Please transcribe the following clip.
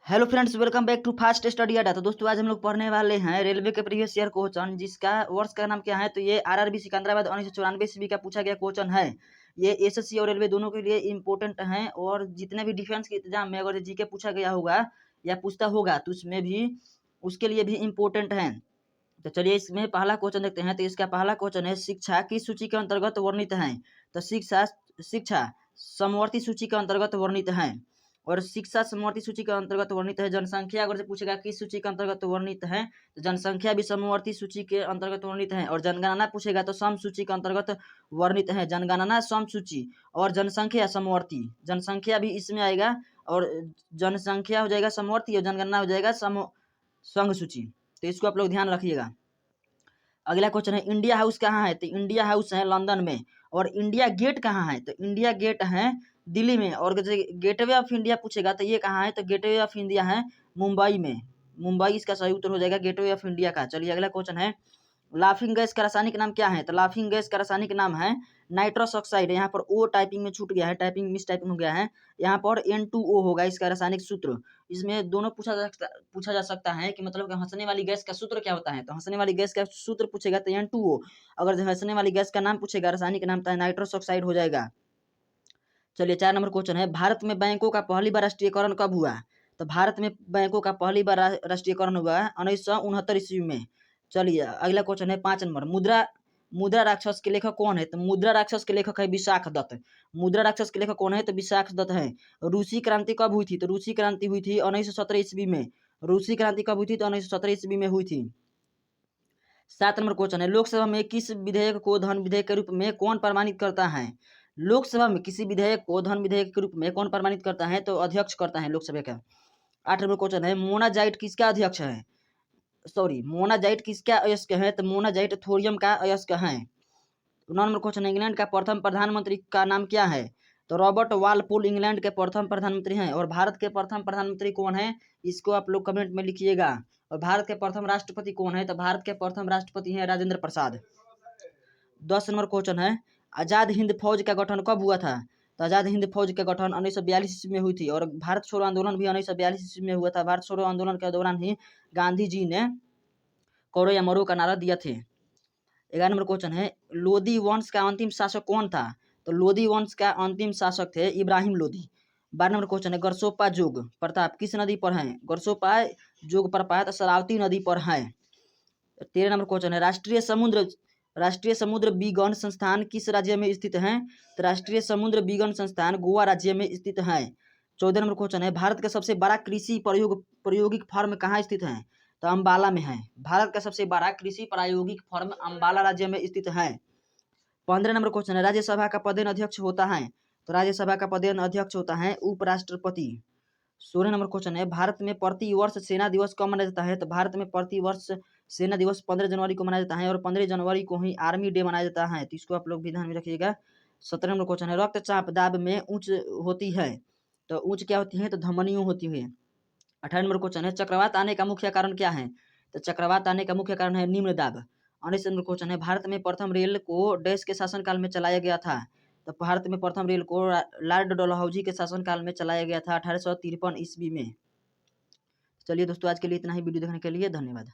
Hello friends, welcome back to fast study Adda. तो दोस्तों आज हम लोग पढ़ने वाले हैं रेलवे के प्रीवियस ईयर क्वेश्चन, जिसका वर्ष का नाम क्या है। तो ये आरआरबी सिकंदराबाद 1994 ईस्वी का पूछा गया क्वेश्चन है। ये एसएससी और रेलवे दोनों के लिए इंपॉर्टेंट हैं, और जितने भी डिफेंस के एग्जाम में अगर जीके पूछा गया होगा या पूछता होगा तो उसमें भी उसके लिए भी इम्पोर्टेंट है। तो चलिए इसमें पहला क्वेश्चन देखते हैं। तो इसका पहला क्वेश्चन है, शिक्षा किस सूची के अंतर्गत वर्णित है। तो शिक्षा शिक्षा समवर्ती सूची के अंतर्गत वर्णित है, और शिक्षा समवर्ती सूची के अंतर्गत वर्णित है। जनसंख्या अगर से पूछेगा किस सूची के अंतर्गत वर्णित है, तो जनसंख्या भी समवर्ती सूची के अंतर्गत वर्णित है। और जनगणना पूछेगा तो सम सूची के अंतर्गत वर्णित है। जनगणना सम सूची और जनसंख्या समवर्ती, जनसंख्या भी इसमें आएगा, और जनसंख्या हो जाएगा समवर्ती और जनगणना हो जाएगा संघ सूची। तो इसको आप लोग ध्यान रखिएगा। अगला क्वेश्चन है, इंडिया हाउस कहाँ है। तो इंडिया हाउस है लंदन में। और इंडिया गेट कहाँ है। तो इंडिया गेट है दिल्ली में। और गेटवे ऑफ इंडिया पूछेगा तो ये कहाँ है। तो गेटवे ऑफ इंडिया है मुंबई में। मुंबई इसका सही उत्तर हो जाएगा गेटवे ऑफ इंडिया का। चलिए अगला क्वेश्चन है, लाफिंग गैस का रासायनिक नाम क्या है। तो लाफिंग गैस का रासायनिक नाम है नाइट्रस ऑक्साइड। यहाँ पर ओ टाइपिंग में छूट गया है, टाइपिंग मिस टाइपिंग हो गया है। यहाँ पर N2O होगा इसका रासायनिक सूत्र। इसमें दोनों पूछा जा सकता है कि मतलब हंसने वाली गैस का सूत्र क्या होता है। तो हंसने वाली गैस का सूत्र पूछेगा तो N2O। अगर हंसने वाली गैस का नाम पूछेगा, रासायनिक नाम तो नाइट्रस ऑक्साइड हो जाएगा। चलिए 4 नंबर क्वेश्चन है, भारत में बैंकों का पहली बार राष्ट्रीयकरण कब हुआ। तो भारत में बैंकों का पहली बार राष्ट्रीयकरण हुआ 1969 ईस्वी में। चलिए अगला क्वेश्चन है 5 नंबर, मुद्रा राक्षस के लेखक कौन है। तो मुद्रा राक्षस के लेखक है विशाख दत्त। मुद्रा राक्षस के लेखक कौन है। तो विशाख दत्त है। रूसी क्रांति कब हुई थी। तो रूसी क्रांति हुई थी 1917 ईस्वी में। रूसी क्रांति कब हुई थी। तो 1917 ईस्वी में हुई थी। 7 नंबर क्वेश्चन है, लोकसभा में किस विधेयक को धन विधेयक के रूप में कौन प्रमाणित करता है। लोकसभा में किसी विधेयक को धन विधेयक के रूप में कौन प्रमाणित करता है। तो अध्यक्ष करता है लोकसभा का। 8 नंबर क्वेश्चन है, मोनाजाइट किसका अध्यक्ष है। सॉरी, मोनाजाइट किसका अयस्क है। तो मोनाजाइट थोरियम का अयस्क है। 9 नंबर क्वेश्चन है, इंग्लैंड का प्रथम प्रधानमंत्री का नाम क्या है। तो रॉबर्ट वालपोल इंग्लैंड के प्रथम प्रधानमंत्री हैं। और भारत के प्रथम प्रधानमंत्री कौन है, इसको आप लोग कमेंट में लिखिएगा। और भारत के प्रथम राष्ट्रपति कौन है। तो भारत के प्रथम राष्ट्रपति हैं राजेंद्र प्रसाद। 10 नंबर क्वेश्चन है, आजाद हिंद फौज का गठन कब हुआ था। तो आजाद हिंद फौज का गठन 1942 ईस्वी में हुई थी। और भारत छोड़ो आंदोलन भी 1942 ईस्वी में हुआ था। भारत छोड़ो आंदोलन के दौरान ही गांधी जी ने करो या मरो का नारा दिया थे। 11 नंबर क्वेश्चन है, लोदी वंश का अंतिम शासक कौन था। तो लोदी वंश का अंतिम शासक थे इब्राहिम लोदी। 12 नंबर क्वेश्चन है, गरसोपा जोग प्रताप किस नदी पर है। गरसोपा जोग प्रपात शरावती नदी पर है। 13 नंबर क्वेश्चन है, राष्ट्रीय समुद्र विज्ञान संस्थान किस राज्य में स्थित है। तो राष्ट्रीय समुद्र विज्ञान संस्थान गोवा राज्य में स्थित है। 14 नंबर क्वेश्चन है, भारत का सबसे बड़ा कृषि प्रायोगिक फार्म कहाँ स्थित है। तो अम्बाला में है। भारत का सबसे बड़ा कृषि प्रायोगिक फार्म अम्बाला राज्य में स्थित है। 15 नंबर क्वेश्चन है, राज्यसभा का पदेन अध्यक्ष होता है। तो राज्यसभा का पदेन अध्यक्ष होता है उपराष्ट्रपति। 16 नंबर क्वेश्चन है, भारत में प्रति वर्ष सेना दिवस कब मनाया जाता है। तो भारत में प्रति वर्ष सेना दिवस 15 जनवरी को मनाया जाता है। और 15 जनवरी को ही आर्मी डे मनाया जाता है। तो इसको आप लोग भी ध्यान में रखिएगा। 17 नंबर क्वेश्चन है, रक्तचाप दाब में उच्च होती है। तो उच्च क्या होती है। तो धमनियों होती है। 18 नंबर क्वेश्चन है, चक्रवात आने का मुख्य कारण क्या है। तो चक्रवात आने का मुख्य कारण है निम्न दाब। 19 नंबर क्वेश्चन है, भारत में प्रथम रेल को डैश के शासनकाल में चलाया गया था। तो भारत में प्रथम रेल को लॉर्ड डलहौजी के शासनकाल में चलाया गया था 1853 ईस्वी में। चलिए दोस्तों आज के लिए इतना ही। वीडियो देखने के लिए धन्यवाद।